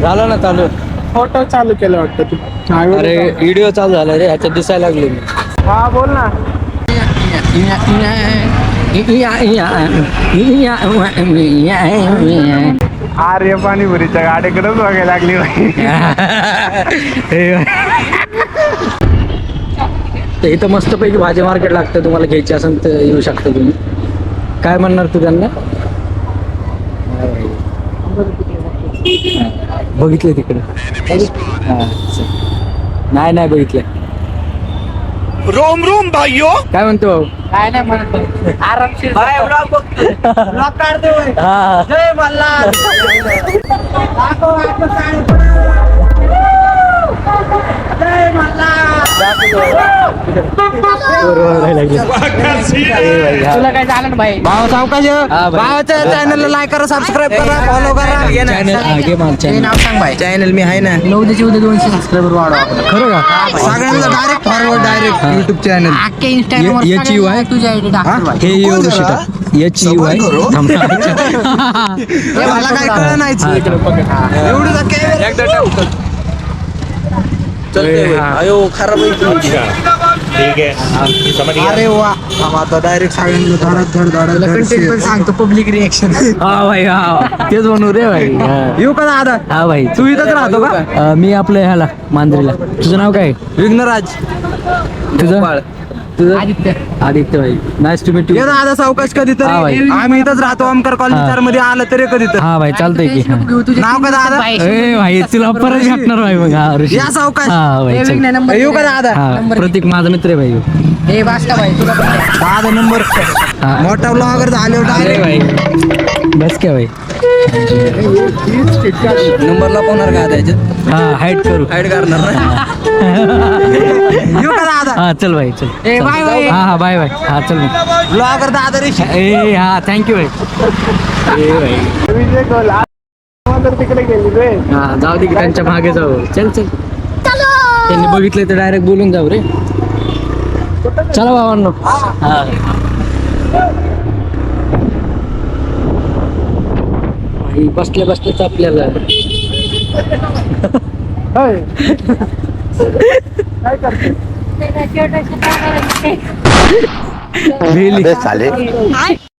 झालं ना चालू. फोटो चालू केलं वाटतं तू. अरे व्हिडिओ चालू झाला रे, ह्याच्यात दिसायला लागले मी. हा बोल ना. अरे पाणीपुरीच्या गाड्याकडेच बघायला लागली बाई. तर इथं मस्तपैकी भाजी मार्केट लागतं, तुम्हाला घ्यायची असेल तर येऊ शकता तुम्ही. काय म्हणणार तू त्यांना? बघितले तिकडे? नाही नाही बघितले. रोम रोम भाइयों. काय म्हणतो भाऊ? काय नाही म्हणत, आरामशीर हा जय मल्हार. जय मल्हार. तुला काय झालं ना भाई? भाव सावकाश भावाच्या चॅनलला लाईक करा, सबस्क्राईब करा, फॉलो करा. नाव सांग भाई. चॅनल मी आहे ना. 200 सबस्क्रायबर वाढवा. खरं का? सगळ्यांना direct forward direct YouTube channel. अख्ख्या इंस्टाग्राम याची वाय तुझ्या आयडी टाकतो. हे एवढं शिटा याची वाय मला काय कळलं नाही. एवढं अयो खराब ठीक है समझ गया. अरे वा आता डायरेक्ट सगळ्यांना कंटेंट पण सांगतो, पब्लिक रिएक्शन. हा भाई, हा तेच म्हणू रे भाई. येऊ का दादा? हा भाई, तू इथंच राहतो का? मी आपलं ह्याला मांजरीला. तुझं नाव काय? विघ्नराज. तुझं? तुझं? आदित्य. आदित्य भाई, नाईस टू मीट यू. ये दादा सावकाश कधी हा भाई. तरी आम्ही इथंच राहतो. ओमकार कॉलेज हा. 4 मध्ये आलं तरी कधी तर. हा भाई चालतंय की. नाव का दादा? ए भाई तुला परत भेटणार भाई मग. हा ऋषी. या सावकाश. हा भाई चल. नंबर येऊ का दादा? हा प्रतीक माझा मित्र आहे भाई. हे वाचता भाई तुला पण द्या. दादा नंबर हा. मोठा ब्लॉगर झाले अरे डायरेक्ट. भाई बस क्या भाई. नंबरला पोहणार का त्याच्यात? हा हाईट करू. हाईड करणार ना. येऊ का दादा? हा चल भाई चल. ए, बाय बाय. हा हा बाय बाय. हा चल मग. ब्लॉगर दादा ऋषी. ए हा थँक्यू भाई. ए भाई विजय गोल तर तिकडे गेली रे. हा जाऊ दे की, त्यांच्या मागे जाऊ. चल चल. त्यांनी बघितले तर डायरेक्ट बोलून जाऊ रे. चला बाबांनो. हा भाई, बसल्या बसल्याच आपल्याला होय. काय करते? भेली.